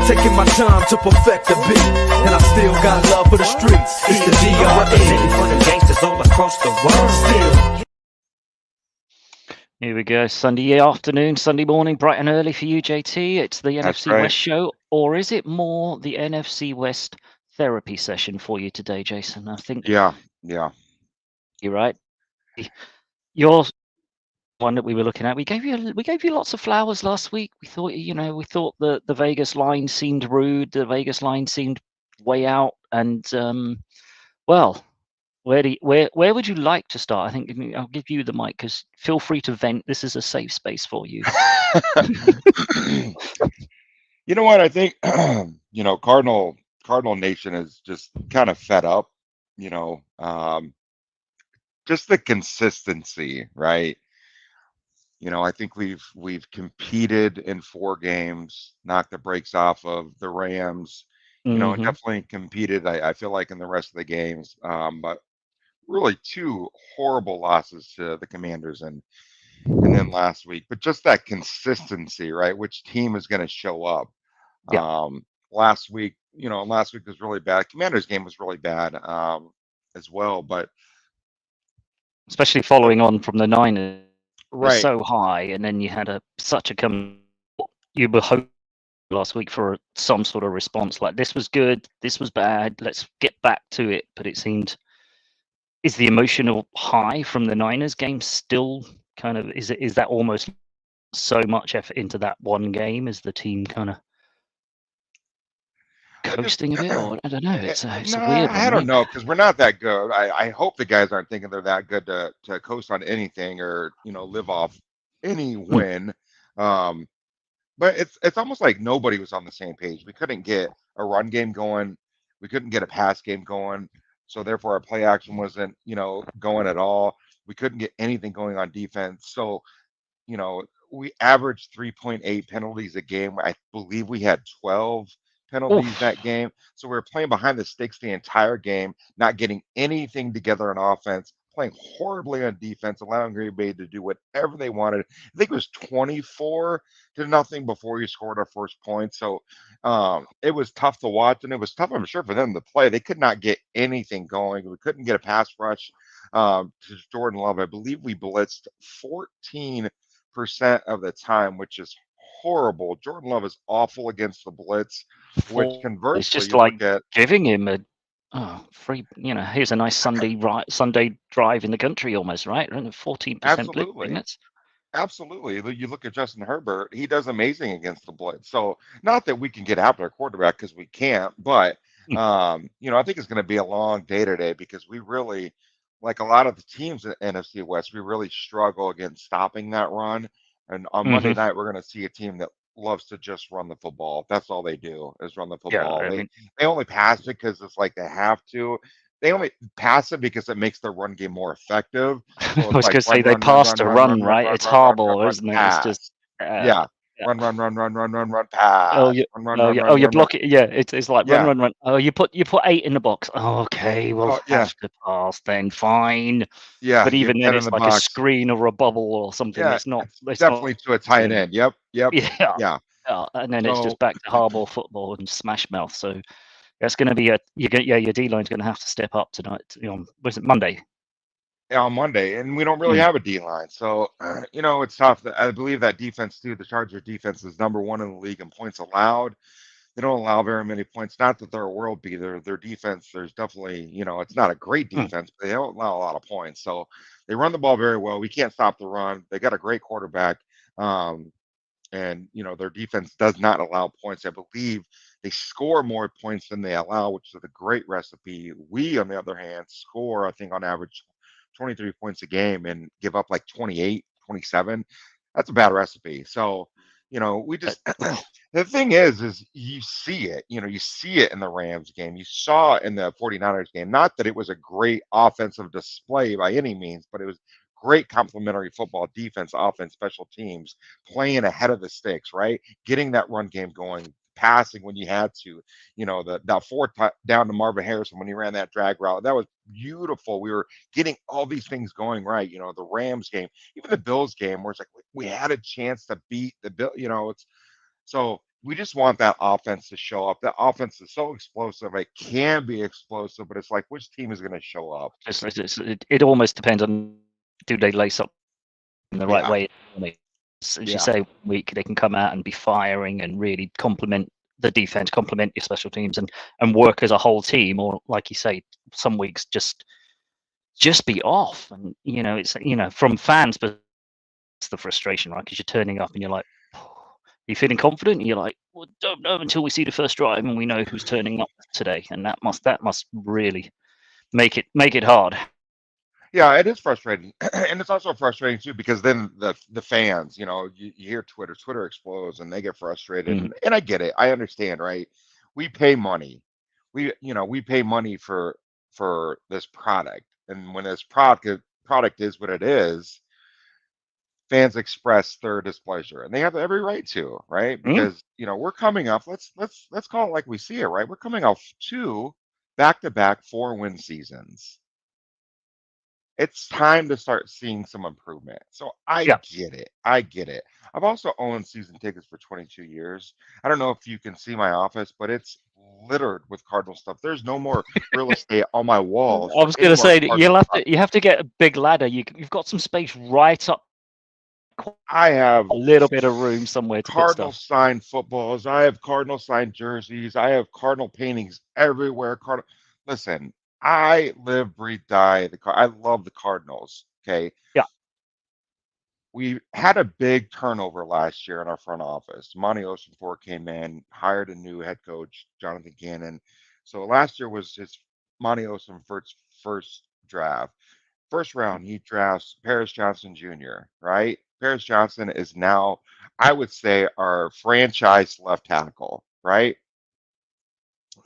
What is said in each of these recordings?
taking my time to perfect the beat, and I still got love for the streets. It's the I'm representing DRE. for the gangsters all across the world. Still. Here we go. Sunday afternoon, Sunday morning, bright and early for you, JT. It's the NFC right. West show, or is it more the NFC West therapy session for you today, Jason? I think Yeah. you're right. Your one that we were looking at, we gave you lots of flowers last week. We thought the Vegas line seemed rude. The Vegas line seemed way out, and well. Where would you like to start? I think I'll give you the mic because feel free to vent. This is a safe space for you. You know what? I think Cardinal Nation is just kind of fed up. Just the consistency, right? I think we've competed in 4 games, knocked the brakes off of the Rams. And definitely competed. I feel like in the rest of the games, but really 2 horrible losses to the Commanders and then last week. But just that consistency, right? Which team is going to show up? Yeah. Last week was really bad. Commanders game was really bad as well. But especially following on from the Niners, right, so high, and then you had such a come. You were hoping last week for some sort of response like this was good, this was bad. Let's get back to it. But it seemed. Is the emotional high from the Niners game still kind of is that almost so much effort into that one game? Is the team kind of coasting a bit, or I don't know? It's a weird one. I don't know, because we're not that good. I hope the guys aren't thinking they're that good to coast on anything or live off any win. But it's almost like nobody was on the same page. We couldn't get a run game going. We couldn't get a pass game going. So therefore, our play action wasn't, going at all. We couldn't get anything going on defense. So, we averaged 3.8 penalties a game. I believe we had 12 penalties that game. So we were playing behind the sticks the entire game, not getting anything together on offense, playing horribly on defense, allowing Green Bay to do whatever they wanted. I think it was 24-0 before you scored our first point. So it was tough to watch, and it was tough, I'm sure, for them to play. They could not get anything going. We couldn't get a pass rush to Jordan Love. I believe we blitzed 14% of the time, which is horrible. Jordan Love is awful against the blitz, which conversely, it's just you like look at giving him a free. Here's a nice Sunday drive in the country, almost, right? 14% absolutely. blitz. Absolutely. You look at Justin Herbert, he does amazing against the blitz. So not that we can get after a quarterback, because we can't, but I think it's going to be a long day today, because we really, like a lot of the teams in NFC West, we really struggle against stopping that run. And on Monday night, we're going to see a team that loves to just run the football. That's all they do, is run the football. Yeah, I mean, they only pass it because it's like they have to. They only pass it because it makes their run game more effective. So I was going to say they passed a run, right? It's horrible, isn't it? It's just yeah. Run, pass. You block it. Yeah, it's like Yeah. run. Oh, you put 8 in the box. Oh, okay, we'll have to pass then. Fine. Yeah. But even then, it's like box. a screen or a bubble or something. Yeah, It's not. It's definitely not, to a tight end. Yep. Yeah. And then it's just back to hardball football and smash mouth. So that's going to be your D line's going to have to step up tonight. Was it Monday? Yeah, on Monday, and we don't really have a D line, so it's tough. I believe that defense too. The Chargers defense is number 1 in the league in points allowed. They don't allow very many points. Not that they're a world beater. Their defense, there's definitely, it's not a great defense, but they don't allow a lot of points. So they run the ball very well. We can't stop the run. They got a great quarterback, and their defense does not allow points. I believe they score more points than they allow, which is a great recipe. We, on the other hand, score, I think, on average 23 points a game and give up like 28, 27. That's a bad recipe. So, we just, the thing is you see it, you see it in the Rams game. You saw it in the 49ers game. Not that it was a great offensive display by any means, but it was great complementary football, defense, offense, special teams, playing ahead of the sticks, right? Getting that run game going, passing when you had to, that 4th down to Marvin Harrison when he ran that drag route. That was beautiful. We were getting all these things going right. The Rams game, even the Bills game, where it's like we had a chance to beat the Bill. It's so we just want that offense to show up. That offense is so explosive. It can be explosive, but it's like which team is going to show up? It almost depends on, do they lace up in the right Yeah, way? As you yeah, say, week they can come out and be firing and really complement the defense, complement your special teams, and work as a whole team. Or like you say, some weeks just be off. And it's from fans, but it's the frustration, right? Because you're turning up and you're like, you're feeling confident, and you're like, well, don't know until we see the first drive and we know who's turning up today, and that must really make it hard. yeah. It is frustrating, and it's also frustrating too because then the fans, you hear Twitter explodes, and they get frustrated, Mm. and I get it. I understand, right? We pay money. We pay money for this product, and when this product is what it is, fans express their displeasure, and they have every right to, right? Mm. Because we're coming up. Let's call it like we see it, right? We're coming off two back-to-back 4-win seasons. It's time to start seeing some improvement. So I Yeah. get it. I get it. I've also owned season tickets for 22 years. I don't know if you can see my office, but it's littered with Cardinal stuff. There's no more real estate on my walls I for was any going to more say that Cardinal stuff. you have to get a big ladder. You've got some space right up, I have a little bit of room somewhere to put Cardinal stuff. signed footballs. I have Cardinal signed jerseys. I have Cardinal paintings everywhere. Listen, I live, breathe, die. I love the Cardinals. Okay. Yeah. We had a big turnover last year in our front office. Monty Osenfort came in, hired a new head coach, Jonathan Gannon. So last year was his Monty Osenfort's first draft. First round, he drafts Paris Johnson Jr., right? Paris Johnson is now, I would say, our franchise left tackle, right?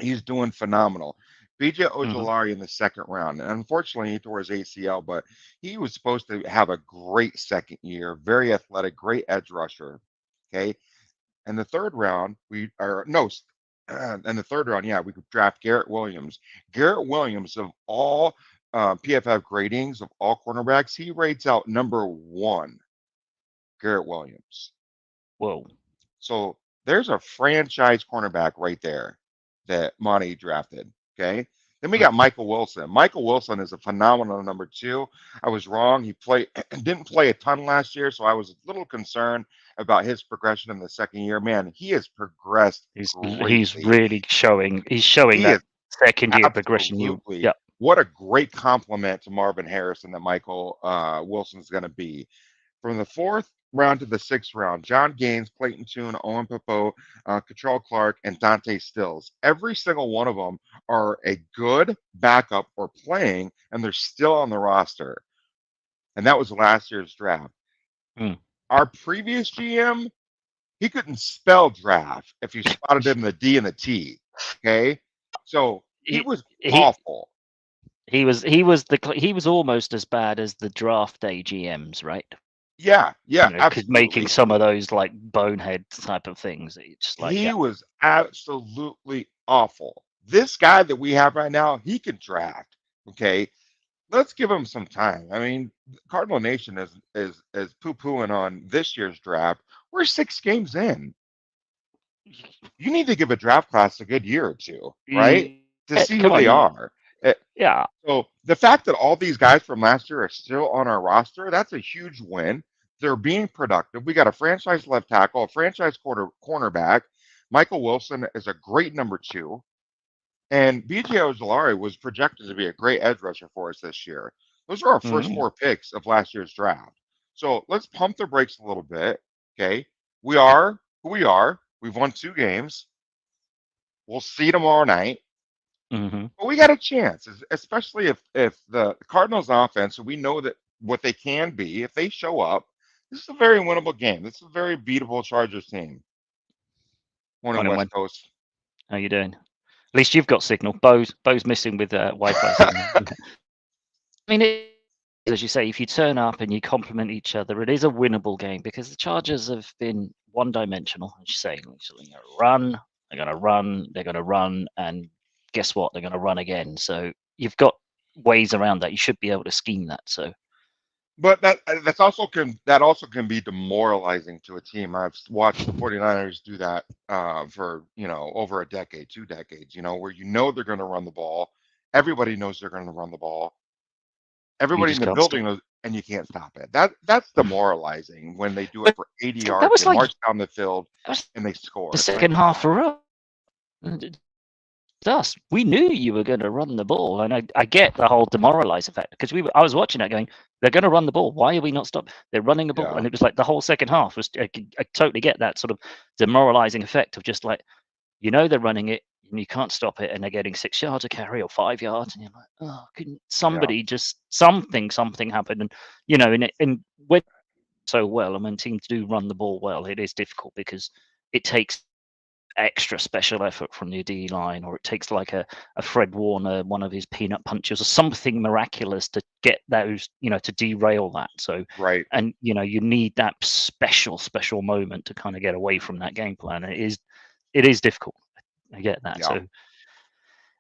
He's doing phenomenal. BJ Mm-hmm. Ojolari in the second round. And unfortunately, he tore his ACL, but he was supposed to have a great second year, very athletic, great edge rusher. Okay. And the third round, we are no, in the third round, yeah, we could draft Garrett Williams. Garrett Williams, of all PFF gradings of all cornerbacks, he rates out number one, Garrett Williams. Whoa. So there's a franchise cornerback right there that Monty drafted. Okay. Then we got Michael Wilson. Michael Wilson is a phenomenal number two. I was wrong. He didn't play a ton last year, so I was a little concerned about his progression in the second year. Man, he has progressed He's greatly. really showing. He's showing He that is second year progression. absolutely Yeah. what a great compliment to Marvin Harrison that Michael Wilson's going to be. From the fourth round to the sixth round, John Gaines, Clayton Tune, Owen Popo, Cottrell Clark, and Dante Stills. Every single one of them are a good backup or playing, and they're still on the roster. And that was last year's draft. Mm. Our previous GM, he couldn't spell draft if you spotted him the D and the T. Okay. So he was He awful. he was almost as bad as the draft day GMs, right? Yeah, yeah, Because making absolutely. some of those like bonehead type of things, it's just like, He yeah. was absolutely awful. This guy that we have right now, he can draft. Okay, let's give him some time. I mean, Cardinal Nation is poo pooing on this year's draft. We're 6 games in. You need to give a draft class a good year or two, right? To see who Come on, they are. Eh, yeah. So the fact that all these guys from last year are still on our roster, that's a huge win. They're being productive. We got a franchise left tackle, a franchise cornerback. Michael Wilson is a great number two. And BJ Ojolari was projected to be a great edge rusher for us this year. Those are our first Mhm. 4 picks of last year's draft. So let's pump the brakes a little bit. Okay. We are who we are. We've won 2 games. We'll see tomorrow night. Mhm. But we got a chance, especially if the Cardinals offense, we know that what they can be, if they show up, this is a very winnable game. This is a very beatable Chargers team. Morning, Morning, West Wen. Coast. How you doing? At least you've got signal. Bo's missing with Wi-Fi signal. I mean, as you say, if you turn up and you complement each other, it is a winnable game because the Chargers have been one-dimensional. As you say, they're going to run, they're going to run, they're going to run, and guess what? They're going to run again. So you've got ways around that. You should be able to scheme that. So But that's also can be demoralizing to a team. I've watched the 49ers do that for over a decade, 2 decades. Where they're going to run the ball. Everybody knows they're going to run the ball. You Everybody in just the can't stop. building knows, and you can't stop it. That's demoralizing when they do it But for 80 that yards. was They like march down the field that was and they score. the It's like, second half for us. Us. We knew you were going to run the ball, and I get the whole demoralize effect because I was watching that going, they're going to run the ball. Why are we not stopping? They're running the ball, yeah, and it was like the whole second half was. I totally get that sort of demoralizing effect of just like they're running it and you can't stop it, and they're getting 6 yards a carry or 5 yards, and you're like, oh, couldn't yeah, somebody just something happen? And and when so well, and when teams do run the ball well, it is difficult because it takes extra special effort from the D line, or it takes like a Fred Warner, one of his peanut punches, or something miraculous to get those, to derail that. So, right, and you need that special moment to kind of get away from that game plan. It is difficult. I get that. yeah, So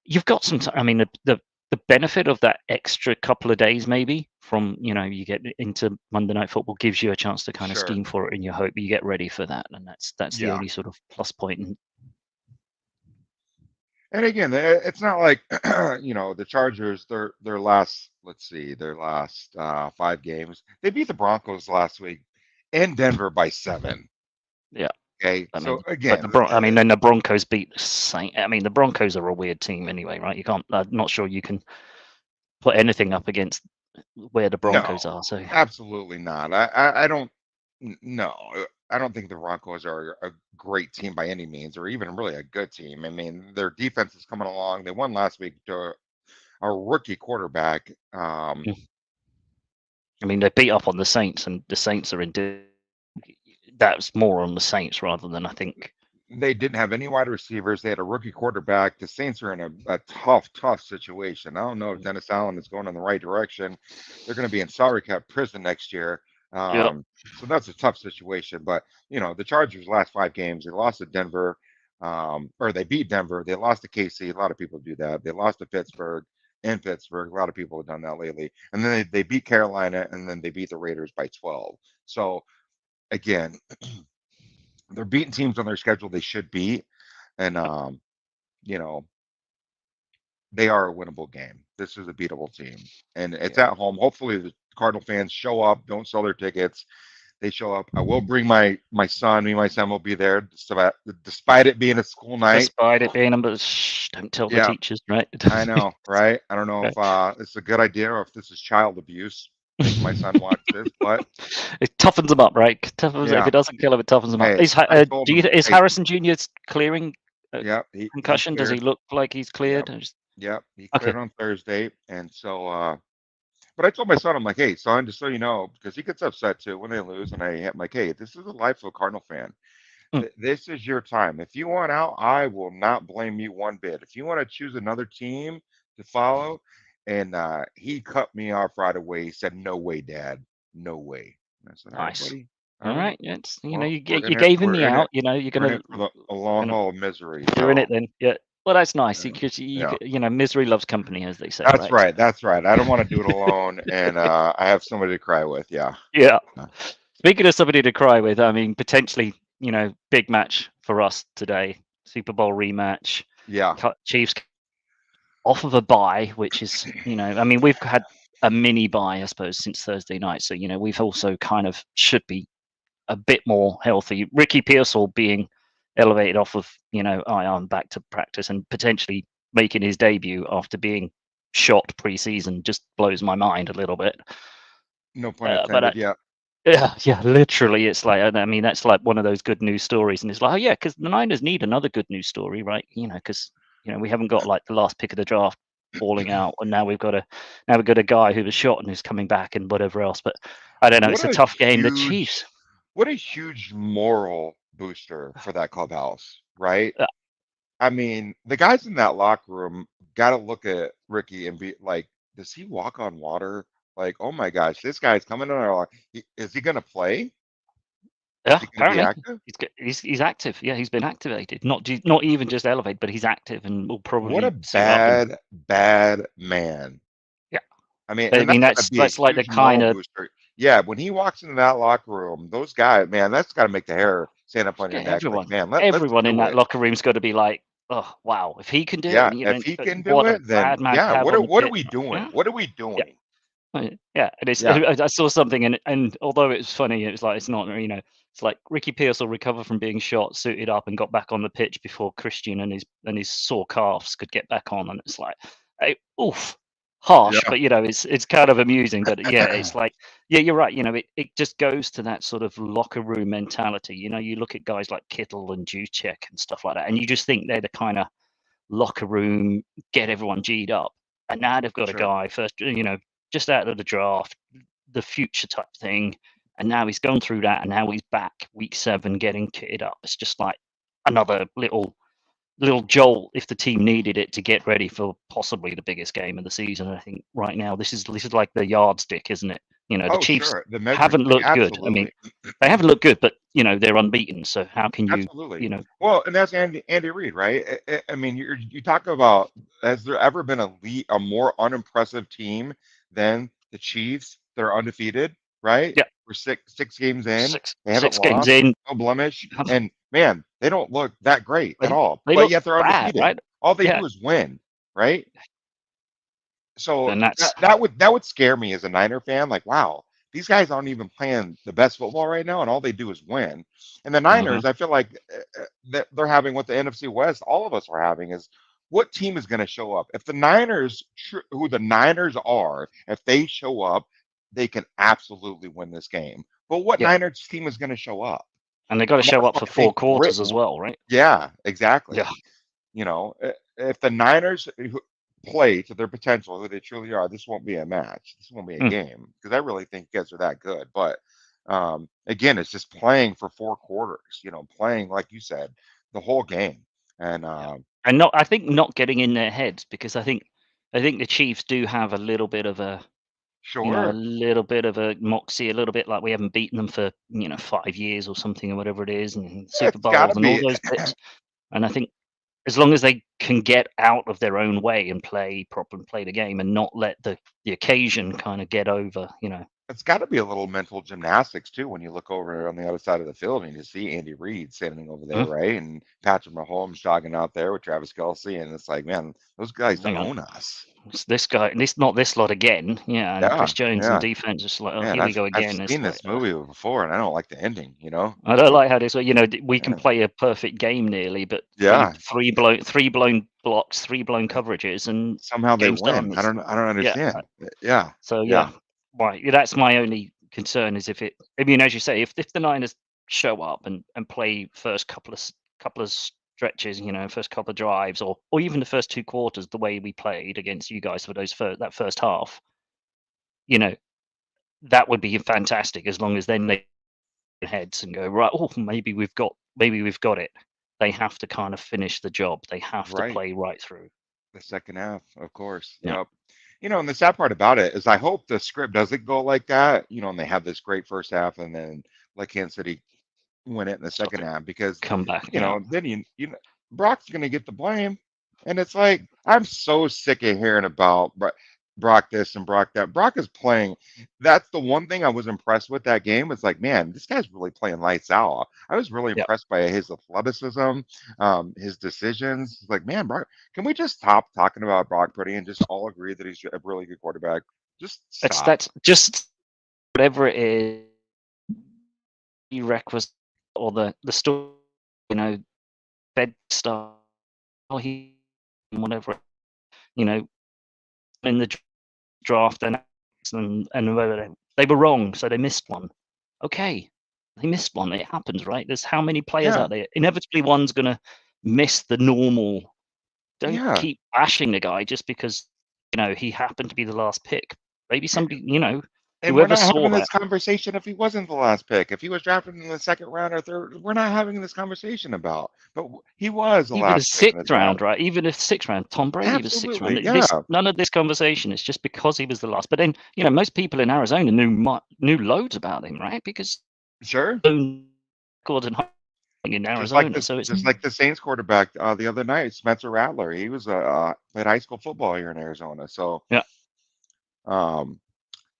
you've got some. I mean, the benefit of that extra couple of days, maybe from you get into Monday Night Football, gives you a chance to kind of sure, scheme for it, and you hope you get ready for that, and that's the yeah. only sort of plus point. And And again, it's not like the Chargers. Their last, let's see, their last 5 games. They beat the Broncos last week in Denver by 7. yeah. Okay, I so mean, but again, then the Broncos beat the Saints. I mean, the Broncos are a weird team anyway, right? You can't. I'm not sure you can put anything up against where the Broncos no, are. So absolutely not. I don't. No, I don't think the Broncos are a great team by any means, or even really a good team. I mean, their defense is coming along. They won last week to a rookie quarterback. I mean, they beat up on the Saints, and the Saints are in. That's more on the Saints rather than I think. They didn't have any wide receivers. They had a rookie quarterback. The Saints are in a tough situation. I don't know if Dennis Allen is going in the right direction. They're going to be in salary cap prison next year. Yeah. So that's a tough situation. But the Chargers' last 5 games, they lost to Denver, or they beat Denver. They lost to KC. A lot of people do that. They lost to Pittsburgh. In Pittsburgh, a lot of people have done that lately. And then they beat Carolina, and then they beat the Raiders by 12. So again, they're beating teams on their schedule they should beat, and you know they are a winnable game. This is a beatable team, and it's at home. Hopefully, the Cardinal fans show up. Don't sell their tickets. They show up. I will bring my son. Me and my son will be there, despite it being a school night. Despite it being, but shh, don't tell the Yeah, teachers, right? I know, right? I don't know if it's a good idea or if this is child abuse. Making my son watch this, but It toughens them up, right? If yeah. it doesn't kill him, it toughens them up. Hey, I told him, Is hey, Harrison Jr. clearing yeah, he's concussion? Does he cleared. look like he's cleared? Yep, he Okay. cleared on Thursday, and so. But I told my son, I'm like, hey, son, just so you know, because he gets upset too when they lose, and I'm like, hey, this is the life of a Cardinal fan. This is your time. If you want out, I will not blame you one bit. If you want to choose another team to follow, and he cut me off right away. He said, "No way, Dad, no way." And I said, "All right, Nice. buddy. All right. It's Well, you we're in it. gave him We're the in it. out. You're We're in gonna it for a long haul of misery." you're in So it then. Yeah. Well, that's nice because yeah. misery loves company, as they say. That's Right. right. That's right. I don't want to do it alone, and I have somebody to cry with. Yeah. Yeah. Speaking of somebody to cry with, I mean, potentially, big match for us today. Super Bowl rematch. Yeah. Chiefs off of a bye, which is, I mean, we've had a mini bye, I suppose, since Thursday night. So, we've also kind of should be a bit more healthy. Ricky Pearsall being elevated off of, I'm back to practice and potentially making his debut after being shot preseason just blows my mind a little bit. No pun intended. Yeah. Yeah, literally, it's like, I mean, that's like one of those good news stories, and it's like, oh yeah, because the Niners need another good news story, right? Because we haven't got like the last pick of the draft falling out, and now we've got a guy who was shot and who's coming back and whatever else. But I don't know, it's a tough game. The Chiefs. What a huge moral booster for that clubhouse, right? I mean, the guys in that locker room got to look at Ricky and be like, does he walk on water? Like, oh my gosh, this guy's coming in our life. Is he going to play? Yeah, Is he going to be apparently active? he's active. Yeah, he's been activated. Not even just elevated, but he's active and will probably What a suit up bad man. Yeah, I mean, I and mean that's going to be a that's like the huge kind moral of booster. yeah, when he walks into that locker room, those guys, man, that's got to make the hair stand up on your Forget neck. Like, everyone. man, let's Everyone in do that it. locker room's got to be like, oh wow, if he can do it, Yeah, and if he can do what a it, then bad man to yeah. have on the What are pitch. we doing? Yeah, What are we yeah. doing? Yeah, and it's Yeah, I saw something and although it's funny, it's like it's not, it's like Ricky Pearce will recover from being shot, suited up, and got back on the pitch before Christian and his sore calves could get back on, and it's like, oof, harsh, yeah, but it's kind of amusing, but yeah, it's like, yeah, you're right, it just goes to that sort of locker room mentality. You look at guys like Kittle and Juszczyk and stuff like that, and you just think they're the kind of locker room, get everyone G'd up. And now they've got a sure. guy first, just out of the draft, the future type thing. And now he's gone through that, and now he's back week 7 getting kitted up. It's just like another little jolt if the team needed it to get ready for possibly the biggest game of the season. I think right now this is like the yardstick, isn't it? The Oh, Chiefs sure. The measuring haven't stick, looked good. I mean, absolutely. they haven't looked good, but they're unbeaten. So how can you, Absolutely. you know, Well, and that's Andy Reid, right? I mean, you talk about, has there ever been a more unimpressive team than the Chiefs? They're undefeated, right? yeah, We're six games in. six They haven't six games lost, in, no blemish, and man, they don't look that great at all. they But look yet they're bad, undefeated. right? All they Yeah, do is win, right? So and that's that would scare me as a Niner fan. Like, wow, these guys aren't even playing the best football right now, and all they do is win. And the mhm, Niners, I feel like that they're having what the NFC West, all of us are having, is what team is going to show up. If the Niners, who the Niners are, if they show up, they can absolutely win this game. But what yeah, Niners team is going to show up, and they got to no show matter up what for they've 4 quarters as well, right? Yeah, Yeah, exactly. If the Niners play to their potential, who they truly are, this won't be a match. This won't be a mm, game because I really think you guys are that good. But again, it's just playing for 4 quarters. Playing like you said, the whole game. And yeah, and I think not getting in their heads, because I think the Chiefs do have a little bit of a sure, little bit of a moxie, a little bit like we haven't beaten them for 5 years or something, or whatever it is, and Super it's got to Bowls and all be. those bits. And I think as long as they can get out of their own way and play proper and play the game and not let the occasion kind of get over. It's got to be a little mental gymnastics too when you look over on the other side of the field and you see Andy Reid standing over there, Mm, right? And Patrick Mahomes jogging out there with Travis Kelsey, and it's like, man, those guys hang on. own us. It's this guy, not this lot again. Yeah, and Yeah, Chris Jones and yeah. defense is like, oh, Man, here we I've go I've again. It's seen like, this movie before, and I don't like the ending. I don't Like, like how this. We can yeah, play a perfect game nearly, but yeah, three blown blocks, 3 blown coverages, and somehow they game's done. win. I don't Yeah. understand. Yeah, So yeah, yeah, right. Yeah, that's my only concern is if it. I mean, as you say, if the Niners show up and play first couple of stretches, first couple of drives, or even the first 2 quarters, the way we played against you guys for that first half, you know, that would be fantastic. As long as then they heads and go right. Oh, maybe we've got it. They have to kind of finish the job. They have to right. play right through. The second half, of course. Yeah. Yep. And the sad part about it is I hope the script doesn't go like that, and they have this great first half and then let Kansas City win it in the Sort second of half because come back. Yeah. then Brock's gonna get the blame, and it's like I'm so sick of hearing about Brock this and Brock that. Brock is playing. That's the one thing I was impressed with that game. It's like, man, this guy's really playing lights out. I was really Yeah. impressed by his athleticism, his decisions. It's like, man, Brock, can we just stop talking about Brock Purdy and just all agree that he's a really good quarterback? Just stop. That's just whatever it is, prerequisite or the story, you know, bed stuff, or he whatever, you know, in the draft and whether they were wrong, so they missed one. Okay, they missed one. It happens, right? There's how many players Yeah, out there? Inevitably, one's gonna miss the normal. Don't yeah. keep bashing the guy just because he happened to be the last pick. Maybe somebody, And we're whoever not saw having that. this conversation if he wasn't the last pick. If he was drafted in the second round or third, we're not having this conversation about. But he was the Even a last pick in the sixth round, draft. right? Even a sixth round, Tom Brady was sixth round. Absolutely, yeah, None of this conversation is just because he was the last. But then, most people in Arizona knew loads about him, right? Because sure. Gordon in Just like Arizona. this, So it's just like the Saints quarterback the other night, Spencer Rattler. He was played high school football here in Arizona. So, yeah, um,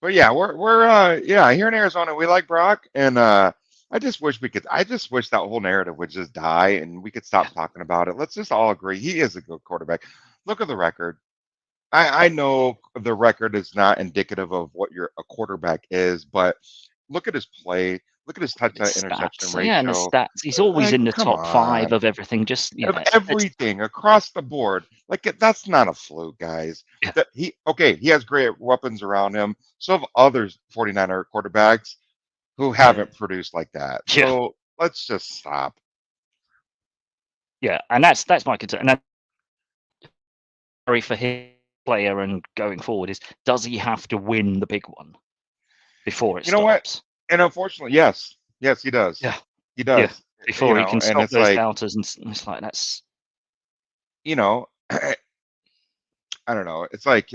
But yeah, we're here in Arizona. We like Brock, and I just wish that whole narrative would just die and we could Yeah, stop talking about it. Let's just all agree he is a good quarterback. Look at the record. I know the record is not indicative of what a quarterback is, but look at his play. Look at his his touchdown interception stats. Yeah, and his ratio. stats. He's always Like, in the come top five on. of everything. Just Of it's everything across the board. Like that's not a fluke, guys. yeah, That he has great weapons around him. So have other 49er quarterbacks who yeah, haven't produced like that. yeah, So let's just stop. yeah. And that's my concern. And that's worry for his player and going forward is, does he have to win the big one before it You know what? stops? And unfortunately, yes, he does. Yeah, He yeah. does. Before he can And stop it's those like, doubters, and it's like that's you know, I don't know. It's like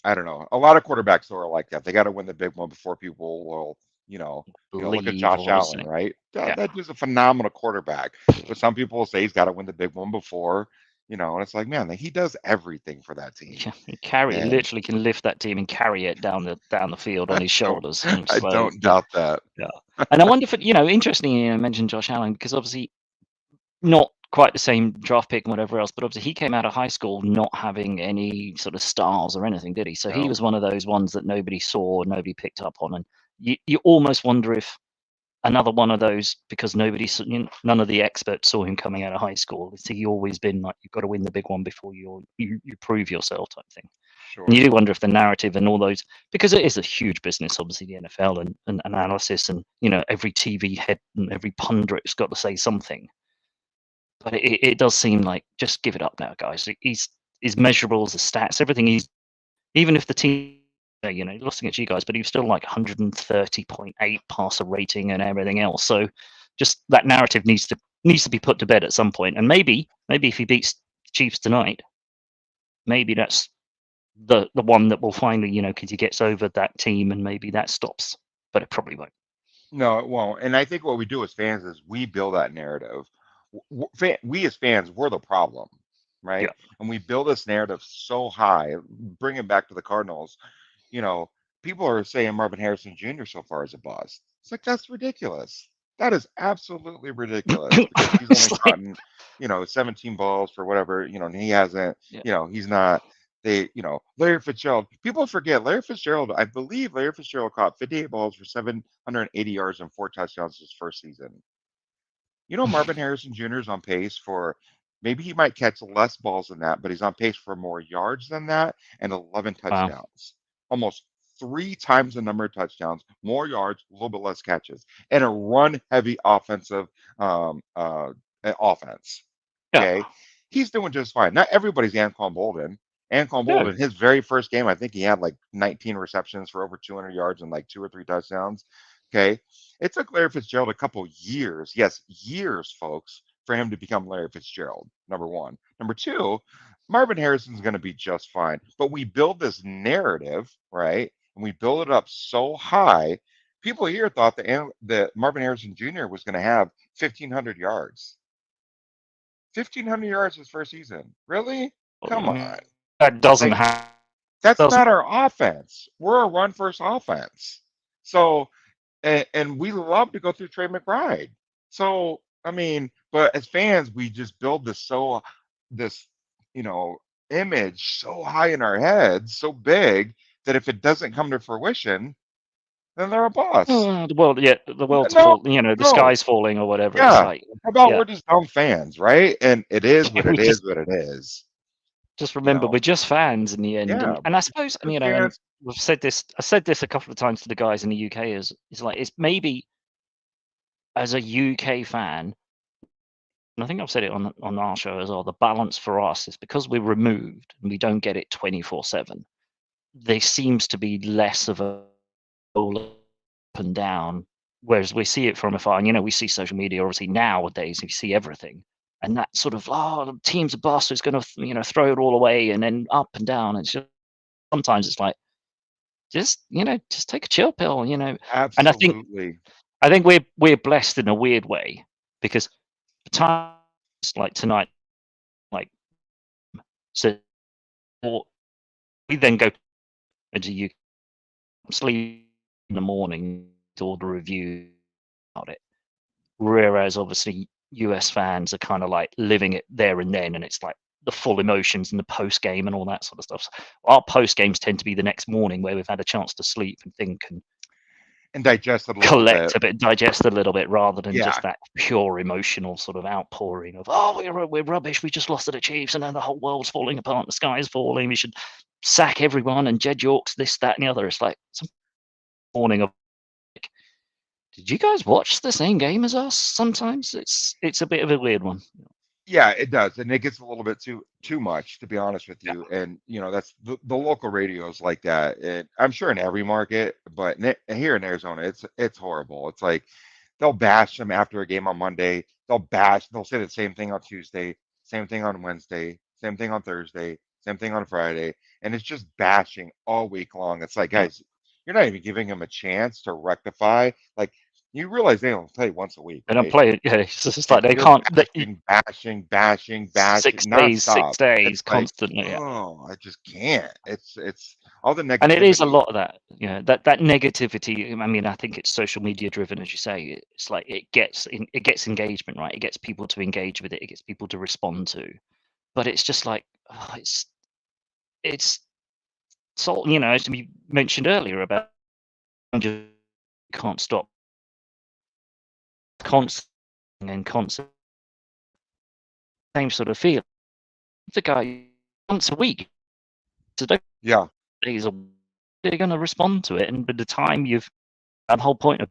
I don't know. A lot of quarterbacks are like that. They got to win the big one before people will, look at believe Josh or Allen, something. right? Yeah, That dude's a phenomenal quarterback. But some people will say he's got to win the big one before, and it's like, man, he does everything for that team. yeah. He carry And literally can lift that team and carry it down the field on his don't, shoulders. And I it's like, don't doubt that. yeah. And I wonder if interestingly, you mentioned Josh Allen because obviously not quite the same draft pick and whatever else, but obviously he came out of high school not having any sort of stars or anything, did he? So he No, was one of those ones that nobody saw, nobody picked up on, and you almost wonder if another one of those, because none of the experts saw him coming out of high school. Has he always been like, you've got to win the big one before you prove yourself type thing? And you sure. do wonder if the narrative and all those, because it is a huge business, obviously the NFL and analysis, and every TV head and every pundit's got to say something. But it does seem like, just give it up now, guys. His measurables, the stats, everything. Even if the team, lost against you guys, but he was still like 130.8 passer rating and everything else. So just that narrative needs to be put to bed at some point. And maybe if he beats the Chiefs tonight, maybe that's the one that will finally, because he gets over that team, and maybe that stops. But it probably won't. No, it won't. And I think what we do as fans is we build that narrative. We as fans, we're the problem, right? Yeah. And we build this narrative so high. Bring it back to the Cardinals. You know, people are saying Marvin Harrison Jr. so far is a bust. It's like that's ridiculous. That is absolutely ridiculous because he's It's only like, gotten, 17 balls for whatever, and he hasn't, yeah. he's not. Larry Fitzgerald. People forget Larry Fitzgerald. I believe Larry Fitzgerald caught 58 balls for 780 yards and 4 touchdowns his first season. Marvin Harrison Jr. is on pace for maybe he might catch less balls than that, but he's on pace for more yards than that and 11 Wow. touchdowns. Almost 3 times the number of touchdowns, more yards, a little bit less catches, and a run-heavy offensive offense. Yeah. Okay, he's doing just fine. Not everybody's Anquan Bolden. Anquan No. Bolden, his very first game, I think he had like 19 receptions for over 200 yards and like 2 or 3 touchdowns. Okay, it took Larry Fitzgerald a couple years, yes, years, folks, for him to become Larry Fitzgerald. Number one. Number two, Marvin Harrison's going to be just fine. But we build this narrative, right? And we build it up so high. People here thought that Marvin Harrison Jr. was going to have 1,500 yards. 1,500 yards his first season. Really? Come on. That doesn't Like, happen. that's Doesn't. not our offense. We're a run first offense. So, and we love to go through Trey McBride. So, I mean, but as fans, we just build this, you know, image so high in our heads, so big that if it doesn't come to fruition, then they're a bust. Well, yeah, the world's No, fall. The no, sky's falling or whatever. It's yeah. like, How about yeah, we're just dumb fans, right? And it is what we it is, what it is. just You remember know, we're just fans in the end. yeah, And I suppose, good and fans. we've said this. I said this a couple of times to the guys in the UK. Is like, it's maybe as a UK fan, and I think I've said it on our show as well. The balance for us is because we're removed and we don't get it 24/7. There seems to be less of a roll up and down, whereas we see it from afar. And we see social media obviously nowadays. We see everything, and that sort of, the team's a bust. It's going to throw it all away, and then up and down. It's just sometimes it's like, just take a chill pill. And Absolutely. I think we're blessed in a weird way, because the times like tonight, like, so we then go into you sleep in the morning to all the review about it. Whereas obviously US fans are kind of like living it there and then, and it's like the full emotions and the post game and all that sort of stuff. So our post games tend to be the next morning where we've had a chance to sleep and think and digest it a little collect bit. a bit, digest a little bit, rather than Yeah. just that pure emotional sort of outpouring of, oh, we're rubbish, we just lost to the Chiefs, and then the whole world's falling apart, the sky is falling, we should sack everyone, and Jed York's this, that, and the other. It's like some morning of, like, did you guys watch the same game as us? Sometimes it's a bit of a weird one. Yeah, it does, and it gets a little bit too much, to be honest with you. And that's the local radios like that. And I'm sure in every market, but here in Arizona, it's horrible. It's like they'll bash them after a game on Monday. They'll say the same thing on Tuesday, same thing on Wednesday, same thing on Thursday, same thing on Friday, and it's just bashing all week long. It's like, guys, you're not even giving them a chance to rectify. Like, you realize they only play once a week, They don't right? play it. Yeah, it's just And like they you're can't. bashing, 6 days, 6 nonstop. days It's like, constantly. Yeah. oh, I just can't. It's all the And it is a negativity. lot of that, that negativity. I mean, I think it's social media driven, as you say. It's like it gets engagement, right? It gets people to engage with it. It gets people to respond to. But it's just like, oh, it's so, as we mentioned earlier about just can't stop constant and constant same sort of feel. The guy once a week, so Yeah, days they're going to respond to it, and by the time that whole point of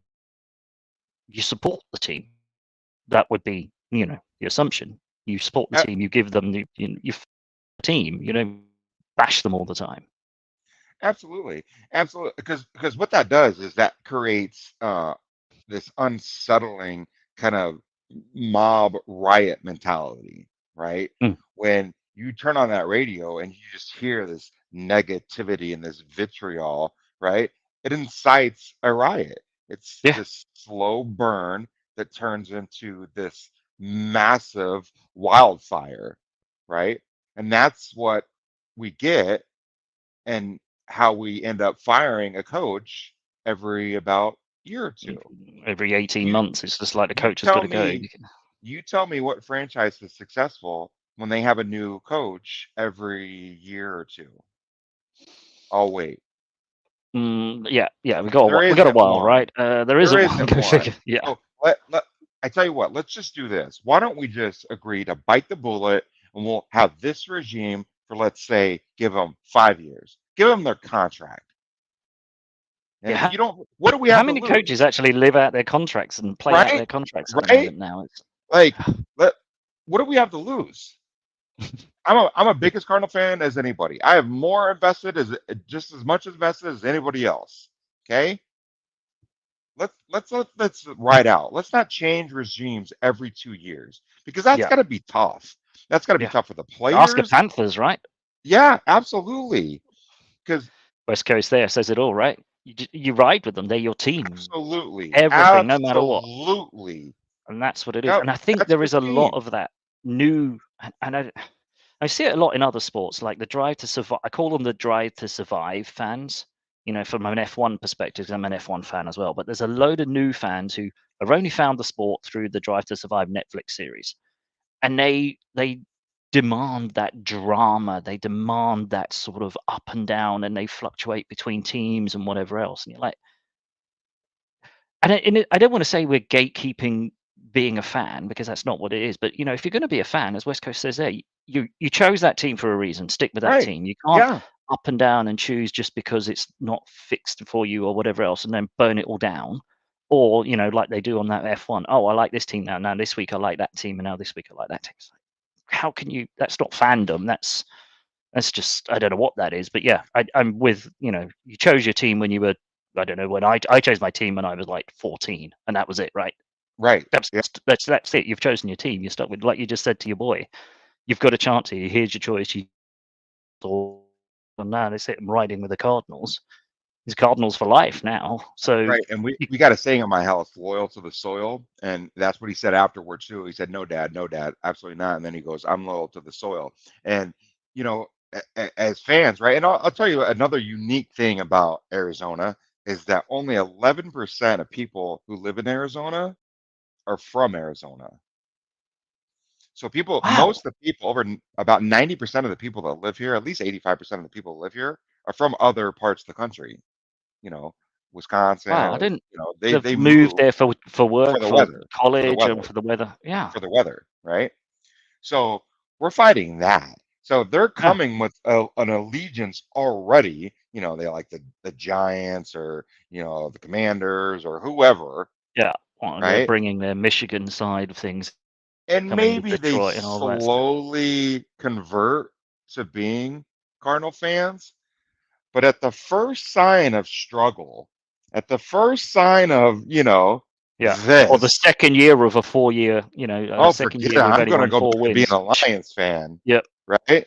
you support the team, that would be the assumption. You support the a- team, you give them your team, you don't bash them all the time. absolutely, absolutely. Because what that does is that creates this unsettling kind of mob riot mentality, right? Mm. When you turn on that radio and you just hear this negativity and this vitriol, right? It incites a riot. It's Yeah. this slow burn that turns into this massive wildfire, right? And that's what we get, and how we end up firing a coach every about year or two. Every 18 You months, it's just like the you coach has got tell to go. me you tell me what franchise is successful when they have a new coach every year or two. I'll wait. Yeah, we There got a isn't while, one. right? There There isn't one. isn't Go one. figure. Yeah. So I tell you what, let's just do this. Why don't we just agree to bite the bullet, and we'll have this regime for, let's say, give them 5 years. Give them their contract. And if Yeah. you don't, what do we How have to many lose? coaches actually live out their contracts and play out Right? their contracts at the Right? moment now? It's Like, what do we have to lose? I'm a biggest Cardinal fan as anybody. I have more invested, as just as much invested as anybody else. Okay, let's ride out. Let's not change regimes every 2 years, because that's yeah, got to be tough. That's got to be yeah. tough for the Ask the players. Panthers, right? Yeah, absolutely. Because West Coast there says it all, right? You ride with them; they're your team, absolutely, everything, no matter what. absolutely. And that's what it is. Yep, And I think that's there the is a lot team. of that new, and I see it a lot in other sports, like the drive to survive. I call them the drive to survive fans. From an F1 perspective, 'cause I'm an F1 fan as well. But there's a load of new fans who have only found the sport through the Drive to Survive Netflix series, and they demand that drama. They demand that sort of up and down, and they fluctuate between teams and whatever else. And you're like, I don't want to say we're gatekeeping being a fan, because that's not what it is. But if you're going to be a fan, as West Coast says there, you chose that team for a reason. Stick with that Right. team. You can't Yeah. up and down and choose just because it's not fixed for you or whatever else, and then burn it all down. Or like they do on that F1. Oh, I like this team now. Now this week I like that team, and now this week I like that team. It's like, how can you? That's not fandom. That's just, I don't know what that is. But yeah, I'm with you chose your team when you were, I don't know, when I chose my team when I was like 14, and that was it, right? Right. That's Yeah. that's it. You've chosen your team. You're stuck with, like you just said to your boy, you've got a chance here. Here's your choice. And now they sit him riding with the Cardinals. He's Cardinals for life now. So Right. And we got a saying in my house, loyal to the soil. And that's what he said afterwards too. He said, no, dad, absolutely not. And then he goes, I'm loyal to the soil. And, you know, as fans, right? And I'll tell you another unique thing about Arizona is that only 11% of people who live in Arizona are from Arizona. So people, Wow. most of the people, about 90% of the people that live here, at least 85% of the people that live here, are from other parts of the country. You know, Wow. Wisconsin. I didn't. They They've moved moved there for for work, the for weather, for the college, and weather, for the weather. Yeah. for the weather, right? So we're fighting that. So they're Yeah. coming with an allegiance already. They like the Giants or the Commanders or whoever, Yeah. Well, they're right? bringing their Michigan side of things, And coming to maybe they Detroit and all that. slowly convert to being Cardinal fans, but at the first sign of struggle, at the first sign of Yeah. Or the this, second year of a 4-year, oh, second forget year it. we've I'm only going to won go 4 back to being wins. a Lions fan, Yep. right?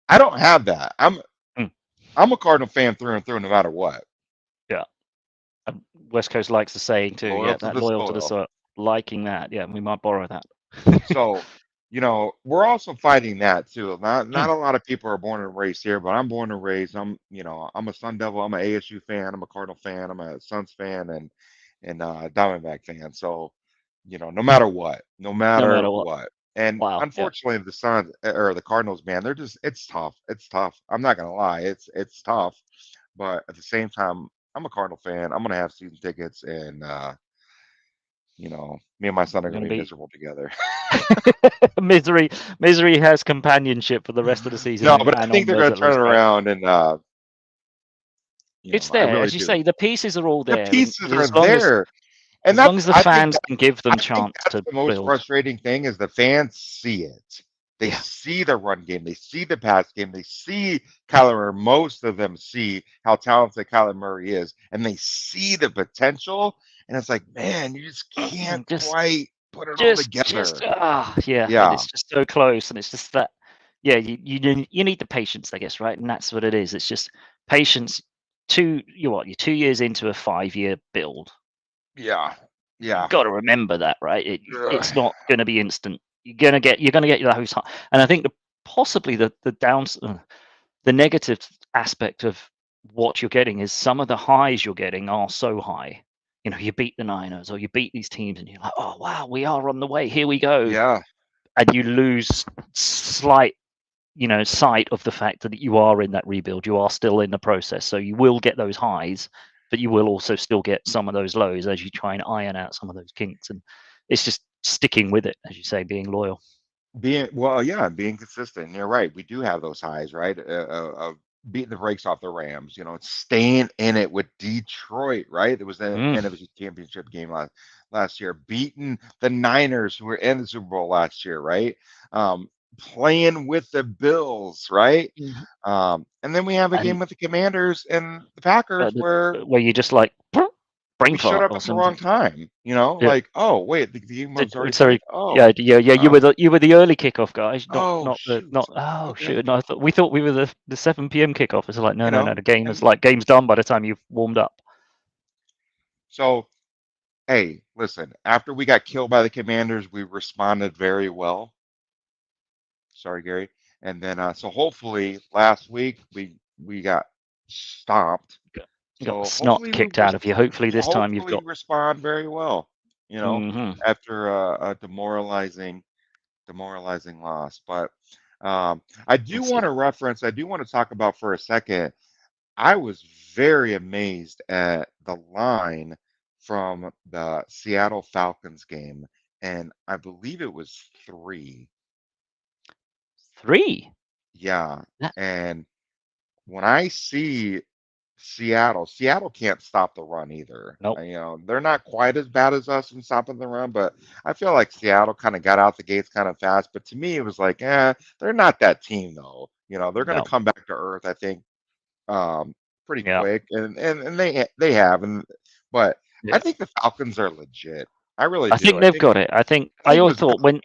I don't have that. Mm. I'm a Cardinal fan through and through, no matter what. Yeah. And West Coast likes the saying too. Loyal Yeah, to that the loyal to the soil. soil. Liking that. Yeah, we might borrow that. So, we're also fighting that too. Not Mm. a lot of people are born and raised here, but I'm born and raised. I'm a Sun Devil. I'm an ASU fan. I'm a Cardinal fan. I'm a Suns fan and Diamondback fan. So, no matter what, no No matter matter what. what. And Wow. Yeah. unfortunately, the Suns or the Cardinals, man, it's tough. It's tough. I'm not gonna lie. It's tough. But at the same time, I'm a Cardinal fan. I'm gonna have season tickets, and me and my son are Going gonna to be be miserable together. misery has companionship for the rest of the season No, and, but I and think they're onwards gonna at turn least, it right? around, and It's I there, really as you do. say. The pieces are all The there, and pieces are as long as there, and as long as the I think fans can give them chance that's to the most build. frustrating thing is the fans see it. They Yeah. see the run game. They see the pass game. They see Kyler Murray. Most of them see how talented Kyler Murray is, and they see the potential. And it's like, man, you just can't Just quite put it all just together. yeah, and Yeah, it's just so close, and it's just that. Yeah, you need the patience, I guess, right? And that's what it is. It's just patience. You're 2 years into a 5-year build. yeah, You yeah. got to remember that, right? Ugh. It's not going to be instant. You're gonna get those high, and I think possibly the negative aspect of what you're getting is some of the highs you're getting are so high. You beat the Niners or you beat these teams, and you're like, oh wow, we are on the way. Here we go, Yeah, and you lose slight sight of the fact that you are in that rebuild. You are still in the process, so you will get those highs, but you will also still get some of those lows as you try and iron out some of those kinks. And it's just sticking with it, as you say, being loyal. being consistent. You're right. We do have those highs, right? Of beating the brakes off the Rams. Staying in it with Detroit, right? It was the Mm. NFC Championship game last year. Beating the Niners, who were in the Super Bowl last year, right? Playing with the Bills, right? Mhm. And then we have a And game with the Commanders and the Packers where where you just like brain we showed fart up or at the wrong something. time. Yeah. Like, oh wait, the game was already Sorry. played. Oh, Yeah. You were oh, the early kickoff guys, oh, not the shoot. not. Oh Okay. shoot! No, we thought we were the 7 p.m. kickoff. It's like no, You no, no. know, The game is and like game's done by the time you've warmed up. so, hey, listen, after we got killed by the Commanders, we responded very well. Sorry, Gary. And then, so hopefully last week we got stopped. You got the So snot kicked out of you. Hopefully this time you've got. respond very well, Hmm. after a demoralizing loss. But I do That's want it. to reference, I do want to talk about for a second. I was very amazed at the line from the Seattle Falcons game, and I believe it was 3. 3. Yeah, That, and when I see Seattle can't stop the run either. nope. They're not quite as bad as us in stopping the run, but I feel like Seattle kind of got out the gates kind of fast. But to me, it was like, they're not that team though. They're going to No. come back to earth, I think, pretty Yeah. quick, and they have, but I Yeah. think the Falcons are legit. I really I do. think they've got it. I I think it always was thought when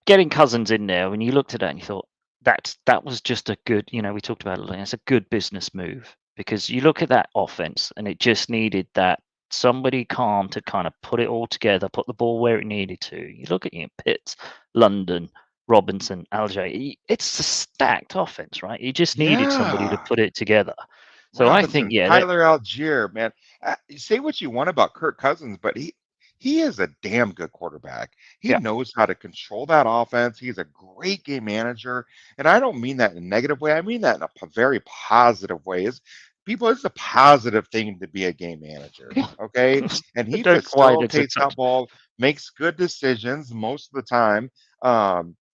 getting Cousins in there, when you looked at that and you thought that was just a good, we talked about it, it's a good business move because you look at that offense and it just needed that somebody calm to kind of put it all together, put the ball where it needed to. You look at Pitts, London, Robinson, Alger. It's a stacked offense, right? He just needed somebody to Yeah. put it together. So I think, Robinson, yeah, Tyler Algier, man. Say what you want about Kirk Cousins, but he is a damn good quarterback. He yeah, knows how to control that offense. He's a great game manager, and I don't mean that in a negative way. I mean that in a very positive way. It's a positive thing to be a game manager, yeah. okay? And he Don't quite. It's facilitates that ball, makes good decisions most of the time.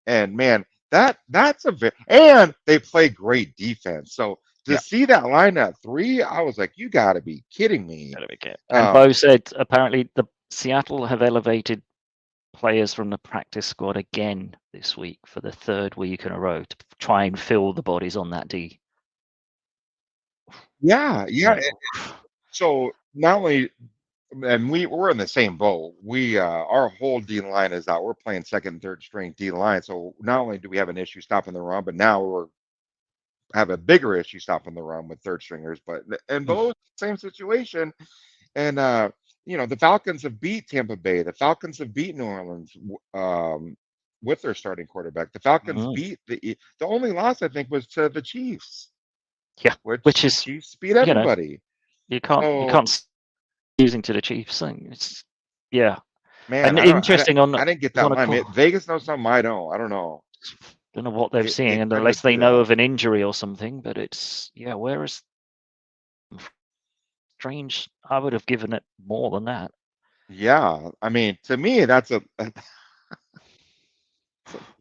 And man, that's and they play great defense. So to yeah. see that line at 3, I was like, you got to be kidding me. And Bo said apparently the Seattle have elevated players from the practice squad again this week for the 3rd week in a row to try and fill the bodies on that D. Yeah, yeah. Yeah. So not only, and we're in the same boat. Our whole D line is out. We're playing second and third string D line. So not only do we have an issue stopping the run, but now we're have a bigger issue stopping the run with third stringers. But and both same situation. And the Falcons have beat Tampa Bay. The Falcons have beat New Orleans with their starting quarterback. The Falcons beat the only loss I think was to the Chiefs. Yeah, which The is, Chiefs beat everybody. you So can't losing to the Chiefs. It's man, and interesting on I didn't get that on a line. Vegas knows something I don't. I don't know. don't know what they're seeing, and Kind of unless they do know that. of an injury or something. But it's where is strange? I would have given it more than that. Yeah, I mean, to me, that's at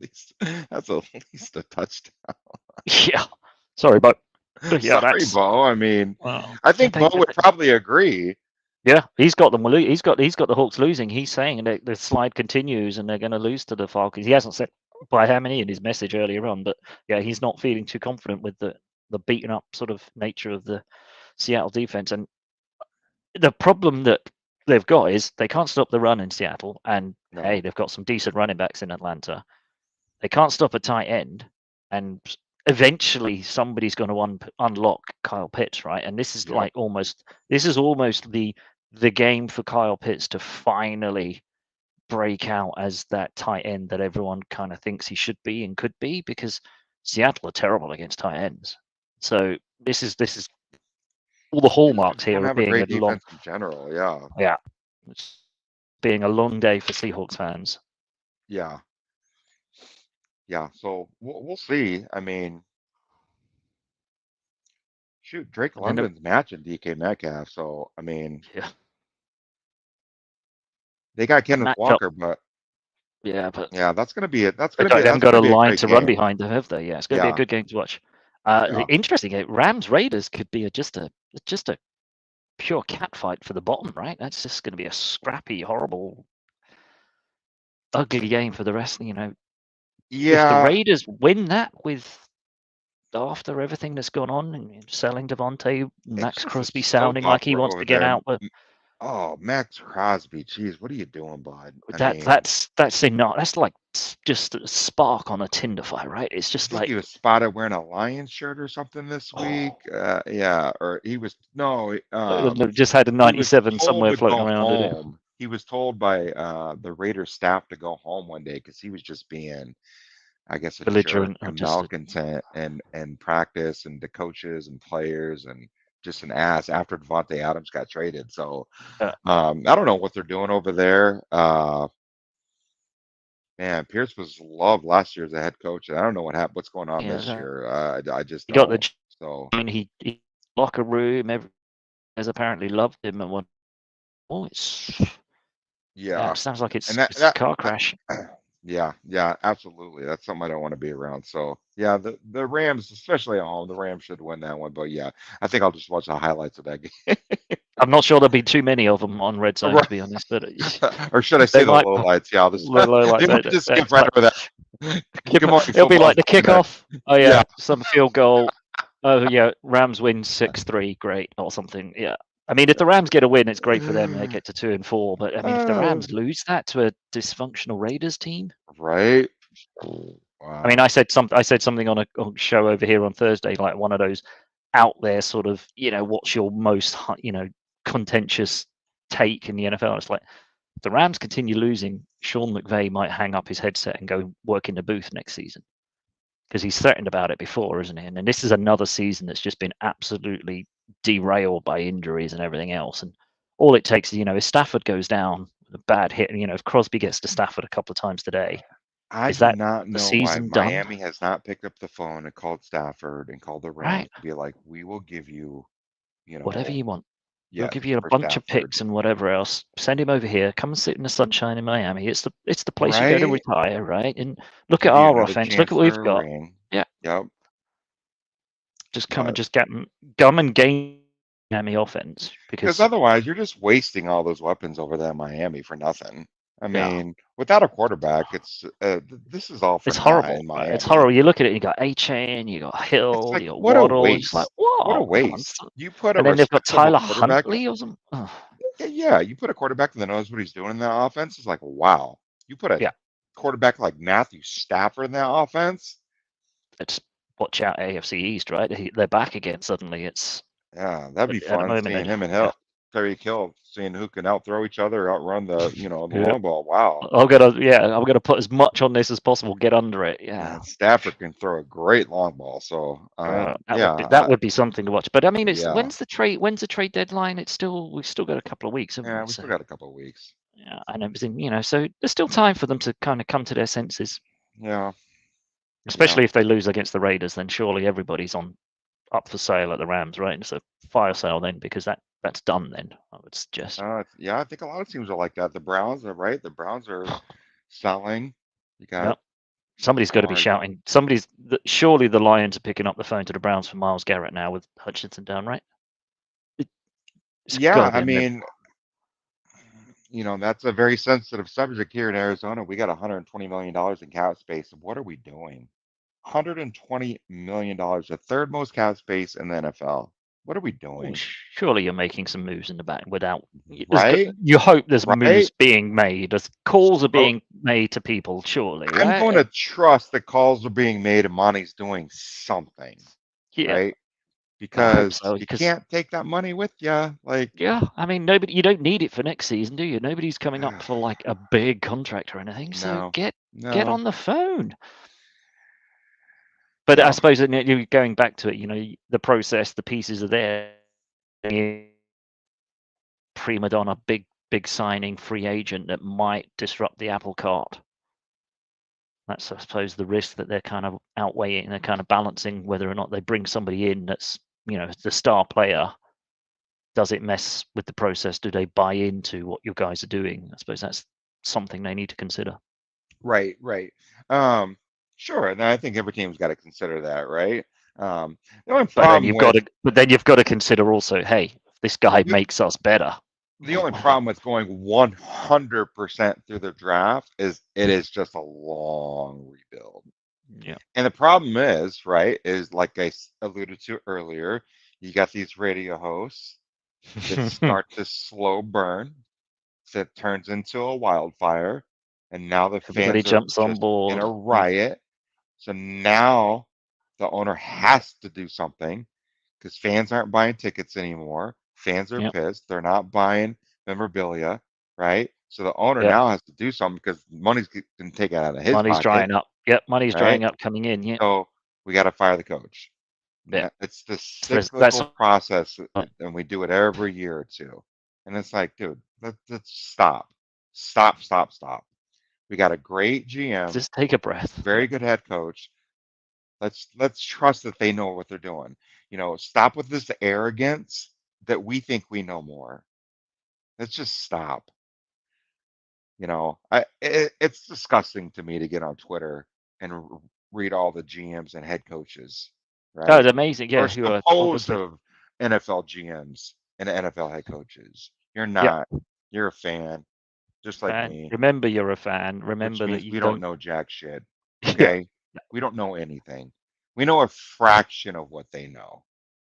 least a touchdown. Yeah, sorry, but yeah, Sorry, that's Bo. I mean, well, I think Bo would probably agree. yeah, he's got them. He's got the Hawks losing. He's saying that the slide continues and they're going to lose to the Falcons. He hasn't said by how many in his message earlier on, but yeah, he's not feeling too confident with the beaten up sort of nature of the Seattle defense. And the problem that they've got is they can't stop the run in Seattle. And No. hey, they've got some decent running backs in Atlanta. They can't stop a tight end, and eventually somebody's going to unlock Kyle Pitts, right? And this is Yep. almost the game for Kyle Pitts to finally break out as that tight end that everyone kind of thinks he should be and could be, because Seattle are terrible against tight ends. So this is all the hallmarks Don't here of have a being great defense in general. Yeah. it's being a long day for Seahawks fans. Yeah. Yeah. So we'll see. I mean, shoot, Drake And then London's matching DK Metcalf. So I mean, yeah, they got Kenneth matchup. Walker, but but yeah, that's gonna be it. That's they gonna be haven't got a line great to run game. behind them, have they? Yeah, it's going to be a Yeah. good game to watch. Yeah. Interesting. Rams Raiders could be just a pure cat fight for the bottom, right? That's just going to be a scrappy, horrible, ugly game for the rest. If the Yeah. Raiders win that after everything that's gone on and selling Devontae, Max It's just Crosby so sounding like he awkward wants over to get there. out, but Oh, Max Crosby, geez, what are you doing, bud? I mean, that's enough. That's like just a spark on a Tinder fire, right? It's I just think like he was spotted wearing a Lions shirt or something this week. Yeah, or he was no, just had a he was 97 told somewhere to floating go around. home. He was told by the Raiders staff to go home one day because he was just being, I guess, a jerk Belligerent or and just malcontent and practice and the coaches and players and just an ass after Devontae Adams got traded. So I don't know what they're doing over there. Man, Pierce was loved last year as a head coach, and I don't know what's going on this year. I just he got don't. the he locker room. Everyone has apparently loved him and what. Oh, it sounds like it's a car crash. Yeah, absolutely. That's something I don't want to be around. So yeah, the Rams, especially at home, the Rams should win that one. But yeah, I think I'll just watch the highlights of that game. I'm not sure there'll be too many of them on Red Zone, to be honest. But or should I say the low lights? Yeah, I'll just, just skip right over that. Good morning, it'll be like the kickoff. Oh Yeah. Some field goal. Oh yeah, Rams win 6-3, great, or something. Yeah. I mean, if the Rams get a win, it's great for them. They get to 2-4. But I mean, if the Rams lose that to a dysfunctional Raiders team, right? Wow. I mean, I said something on a show over here on Thursday, like one of those out there sort of, what's your most, contentious take in the NFL? It's like the Rams continue losing, Sean McVay might hang up his headset and go work in the booth next season, because he's threatened about it before, isn't he? And this is another season that's just been absolutely derailed by injuries and everything else. And all it takes is, if Stafford goes down with a bad hit, and if Crosby gets to Stafford a couple of times today, I is do that not the know why season done? Miami has not picked up the phone and called Stafford and called the Rams Right. to be like, we will give you, Whatever you want. We'll yes, give you a for bunch of Stafford. picks and whatever else. Send him over here. Come and sit in the sunshine in Miami. It's the place you go to Right? retire, right? And look at Give you our another offense. Look chance at what we've for a got. ring. Yeah. Yep. Just come and But just come and gain Miami offense, because because otherwise you're just wasting all those weapons over there in Miami for nothing. I yeah, mean, without a quarterback, this is all for it's naught horrible. in Right? It's Miami. horrible. You look at it, you got A-Chain, you got It's Hill, like you got what a Waddle. It's like, waste. What a whoa, come on. waste. You put a And then they've got respectable Tyler quarterback. Huntley or something. Oh, Yeah, you put a quarterback that knows what he's doing in that offense. It's like, wow. You put a yeah, quarterback like Matthew Stafford in that offense. it's watch out AFC East, right? They're back again suddenly. It's Yeah, that'd be at the fun moment seeing they him and yeah. Terry Kill, seeing who can outthrow each other, outrun the the Yeah. long ball. Wow. I'm gonna put as much on this as possible. Get under it. Yeah. And Stafford can throw a great long ball. So yeah, That would be something to watch. But I mean, it's yeah, when's the trade deadline? We've still got a couple of weeks, haven't yeah. we? We So still got a couple of weeks. yeah, and everything, so there's still time for them to kind of come to their senses. Yeah, yeah. Especially if they lose against the Raiders, then surely everybody's up for sale at the Rams, right? And it's a fire sale then, because that's done then, I would suggest. Yeah, I think a lot of teams are like that. The Browns are right. The Browns are selling. You got Yep. Somebody's got to be Lamar. shouting. Surely the Lions are picking up the phone to the Browns for Myles Garrett now with Hutchinson down, right? It's got Yeah, to be I a minimum. mean, that's a very sensitive subject here in Arizona. We got $120 million in cap space. What are we doing? $120 million, the third most cap space in the NFL. What are we Oh, doing? surely you're making some moves in the back without. Right? You hope there's Right? moves being made, as calls are So being made to people, surely, I'm going right? to trust that calls are being made and Monty's doing something, Yeah, right? I hope Because so. you Because can't take that money with you. Like, yeah, I mean, you don't need it for next season, do you? Nobody's coming up for like a big contract or anything. So no, get no, on the phone. But I yeah, suppose that you're going back to it. The process, the pieces are there. Prima donna, big signing, free agent that might disrupt the apple cart. That's, I suppose, the risk that they're kind of outweighing. They're kind of balancing whether or not they bring somebody in that's the star player. Does it mess with the process? Do they buy into what you guys are doing? I suppose that's something they need to consider. right, right. Um, sure. And I think every team's got to consider that, right? The only But then problem with you've got to consider also, hey, if this guy the, makes us better. the only problem with going 100% through the draft is it is just a long rebuild. Yeah. And the problem is, right, is like alluded to earlier, you got these radio hosts that start this slow burn that turns into a wildfire, and now the Everybody fans are jumps on just in board. a riot. So now the owner has to do something because fans aren't buying tickets anymore. Fans are Yep. pissed. They're not buying memorabilia, right? So the owner Yep. now has to do something because money's getting taken out of his Money's pocket, drying up. Yep. Money's right? drying up coming in. Yeah. So we got to fire the coach. Yeah. It's the That's cyclical process, and we do it every year or two. And it's like, dude, let's stop. Stop, stop, stop. We got a great GM, just take a breath. very good head coach. Let's trust that they know what they're doing. Stop with this arrogance that we think we know more. Let's just stop. It's disgusting to me to get on Twitter and read all the GMs and head coaches, Oh, right? it's amazing. Yeah. Or Who are supposed obviously. of NFL GMs and NFL head coaches. You're Yep. not. You're a fan, just like Fan. me, Remember, you're a fan. which Remember that means you we don't don't. know jack shit. Yeah. Okay? We don't know anything. We know a fraction of what they know.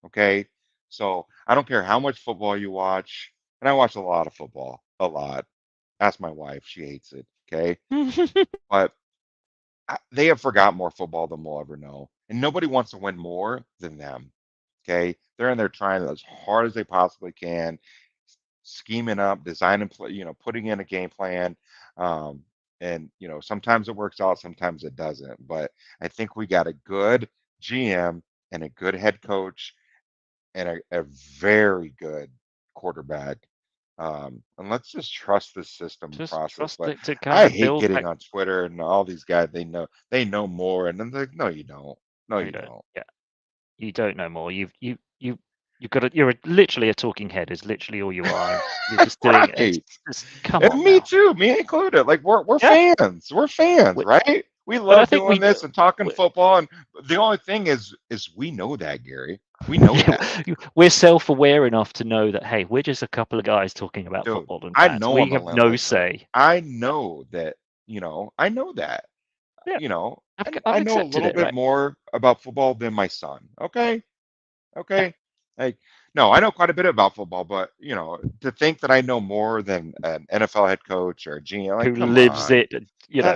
Okay? So I don't care how much football you watch, and I watch a lot of football, a lot. Ask my wife, she hates it. Okay? But they have forgot more football than we'll ever know. And nobody wants to win more than them. Okay. They're in there trying as hard as they possibly can, scheming up, designing, putting in a game plan. And sometimes it works out, sometimes it doesn't. But I think we got a good GM and a good head coach and a very good quarterback. And let's just trust the system Just process. trust But it to kind I of hate build getting back. on Twitter and all these guys. They know more, and then they're like, no, you don't. No, you don't. Yeah, you don't know more. You've got you're literally a talking head. Is literally all you are. You're just doing it. Right. Just come And on me now. too, me included. Like we're Yeah. fans. We're fans, We- right? We I love think doing this and talking we- football. And the only thing is we know that, Gary. We know that. we're self-aware enough to know that, hey, we're just a couple of guys talking about Dude, football and I fans. know We I'm a have limb no like that. say. I know that, I know that. Yeah. And I've I know a accepted little it, bit right? more about football than my son. Okay. Like, no, I know quite a bit about football, but to think that I know more than an NFL head coach or a GM, like, Who come lives on. it?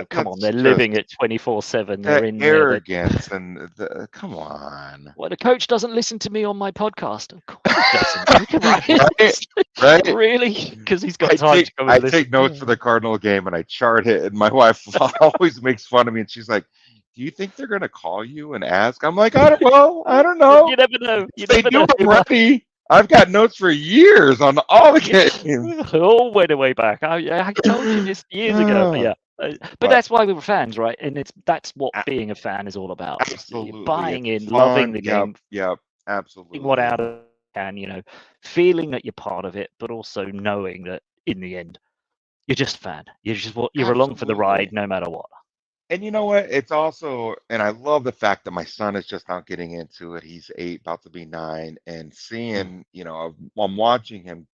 Come on, That's they're just living it 24/7. They're the in there. arrogance and the come on. Well, the coach doesn't listen to me on my podcast. Of course he doesn't. Right? Right? Really? Because he's got time to come I and listen. take notes for the Cardinal game and I chart it, and my wife always makes fun of me, and she's like, "Do you think they're gonna call you and ask?" I'm like, I don't know. You never know. You If they never do, know. I'm ready. I've got notes for years on all the games. All the way back. I told you this years ago. But yeah. But that's why we were fans, right? And that's what being a fan is all about. Absolutely. Buying It's in, loving fun. the game, Yep. Absolutely. what out of can, feeling that you're part of it, but also knowing that in the end, you're just a fan. You're along for the ride, no matter what. And you know what? It's also, and I love the fact that my son is just now getting into it. He's 8, about to be 9, and seeing, I'm watching him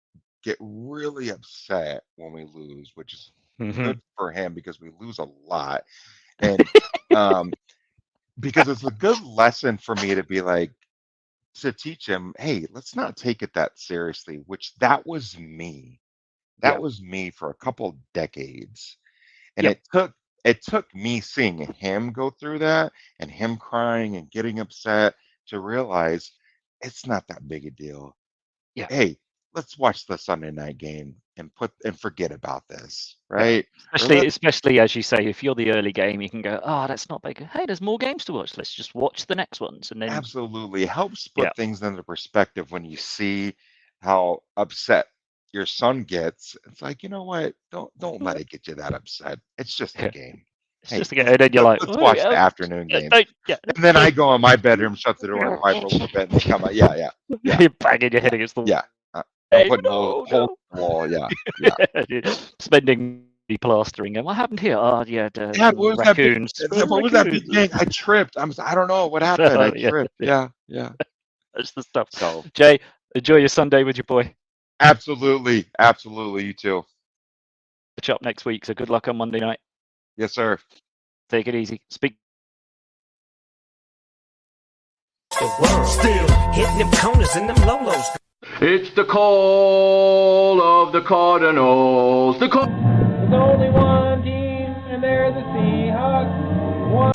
get really upset when we lose, which is good for him because we lose a lot. And because it's a good lesson for me to be like, to teach him, hey, let's not take it that seriously, which that was me. That was me for a couple decades. And it took me seeing him go through that and him crying and getting upset to realize it's not that big a deal. Yeah. Hey, let's watch the Sunday night game and forget about this, right? Especially as you say, if you're the early game, you can go, oh, that's not big. Hey, there's more games to watch. Let's just watch the next ones, and then Absolutely, it helps put things into perspective when you see how upset your son gets. It's like, you know what? Don't let it get you that upset. It's just a game. It's just a game. And then you're like, let's watch the afternoon game. And then I go in my bedroom, shut the door, and wipe a little bit, and come out. Yeah. You're banging your head against the wall. Yeah. I'm putting holes in the wall. Yeah. Spending plastering. And what happened here? Oh, yeah. What was raccoons. What was that big thing? I tripped. I don't know what happened. I tripped. Yeah. That's the stuff. So, Jay, enjoy your Sunday with your boy. Absolutely. You too. Catch up next week. So good luck on Monday night. Yes, sir. Take it easy. Speak. The world still hitting them corners and them lolos. It's the call of the Cardinals. The call. There's only one team, and they're the Seahawks. One.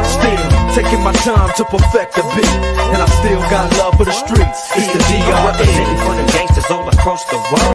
Still taking my time to perfect the beat, and I still got love for the streets. It's the DRE. Representing for the gangsters all across the world.